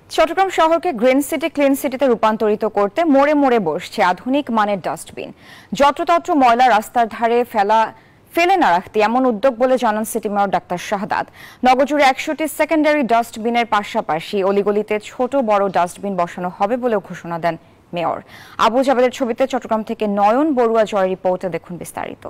চট্টগ্রাম শহরকে green city clean সিটিতে রূপান্তরিত করতে মোড়ে মোড়ে বসছে আধুনিক মানের ডাস্টবিন। যত্রতত্র ময়লা রাস্তার ধারে ফেলে না রাখতে এমন উদ্যোগ বলে জানান সিটি মেয়র ডাক্তার শাহাদাত। নগরজুড়ে 100টি সেকেন্ডারি ডাস্টবিনের পাশাপাশি অলিগলিতে ছোট বড় ডাস্টবিন বসানো হবে বলেও ঘোষণা দেন মেয়র। আবু জাবেদের ছবিতে চট্টগ্রাম থেকে নয়ন বড়ুয়া জয়ের রিপোর্টে দেখুন বিস্তারিত।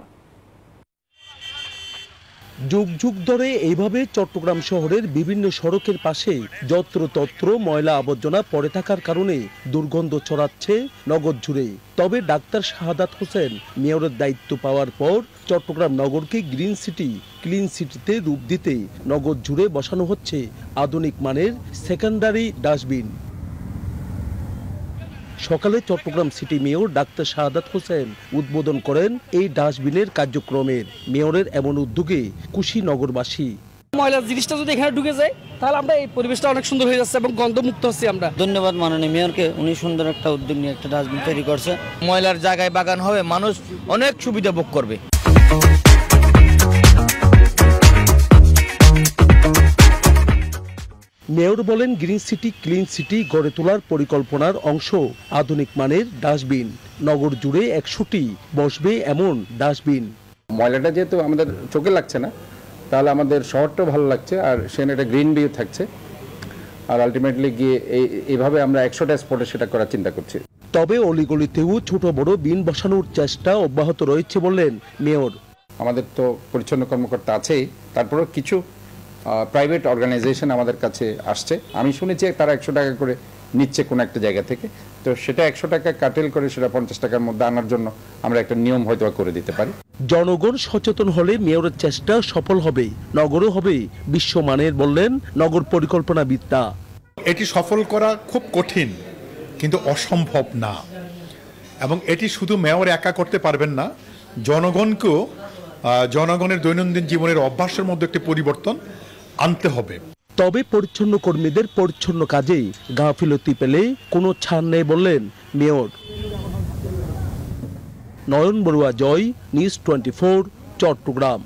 যুগ যুগ ধরে এইভাবে চট্টগ্রাম শহরের বিভিন্ন সড়কের পাশে যত্রতত্র ময়লা আবর্জনা পড়ে থাকার কারণে দুর্গন্ধ ছড়াচ্ছে নগর জুড়ে। তবে ডাক্তার শাহাদাত হোসেন মেয়রের দায়িত্ব পাওয়ার পর চট্টগ্রাম নগরকে গ্রিন সিটি ক্লিন সিটিতে রূপ দিতে নগর জুড়ে বসানো হচ্ছে আধুনিক মানের সেকেন্ডারি ডাস্টবিন। সকালে Chittagong city mayor doctor Shahadat Hossain উদ্বোধন করেন এই ডাস্টবিনের কার্যক্রমের। মেয়রের এমন উদ্যোগে খুশি নগরবাসী। ময়লার জিনিসটা যদি এখানে ঢুকে যায় তাহলে আমরা এই পরিবেশটা অনেক সুন্দর হয়ে যাচ্ছে এবং গন্ধমুক্ত হচ্ছে। আমরা ধন্যবাদ মাননীয় মেয়রকে, উনি সুন্দর একটা উদ্যোগ নিয়ে একটা ডাস্টবিন তৈরি করছে। ময়লার জায়গায় বাগান হবে, মানুষ অনেক সুবিধা ভোগ করবে। মেয়র বলেন, গ্রিন সিটি ক্লিন সিটি গড়ে তোলার পরিকল্পনার অংশ আধুনিক মানের ডাস্টবিন। নগর জুড়ে 100টি বসবে এমন ডাস্টবিন। ময়লাটা যেহেতু আমাদের চোখে লাগছে না, তাহলে আমাদের শহরটাও ভালো লাগছে, আর সেখানে একটা গ্রিন ভিউ থাকছে। আর আলটিমেটলি গিয়ে এইভাবে আমরা 100টা স্পটে সেটা করার চিন্তা করছি। তবে অলিগলিতেও ছোট বড় বিন বসানোর চেষ্টা অব্যাহত রয়েছে বললেন মেয়র। আমাদের তো পরিচ্ছন্ন কর্মকর্তা আছেই, তারপরেও কিছু প্রাইভেট অর্গানাইজেশন আমাদের কাছে আসছে। আমি শুনেছি তারা 100 টাকা করে নিচ্ছে কোনো একটা জায়গা থেকে, তো সেটা 100 টাকা কাটেল করে সেটা 50 টাকার মধ্যে আনার জন্য আমরা একটা নিয়ম হয়তো করে দিতে পারি। জনগণ সচেতন হলে মেয়রের চেষ্টা সফল হবে, নগরও হবে বিশ্বমানের বললেন নগর পরিকল্পনাবিদরা। এটি সফল করা খুব কঠিন কিন্তু অসম্ভব না, এবং এটি শুধু মেয়র একা করতে পারবেন না, জনগণকেও জনগণের দৈনন্দিন জীবনের অভ্যাসের মধ্যে একটি পরিবর্তন আনতে হবে। তবে পরিচ্ছন্ন কর্মীদের পরিচ্ছন্ন কাজে গাফিলতি পেলে কোনো ছাড় নেই বললেন মেয়র। নয়ন বড়ুয়া জয়, নিউজ 24, চট্টগ্রাম।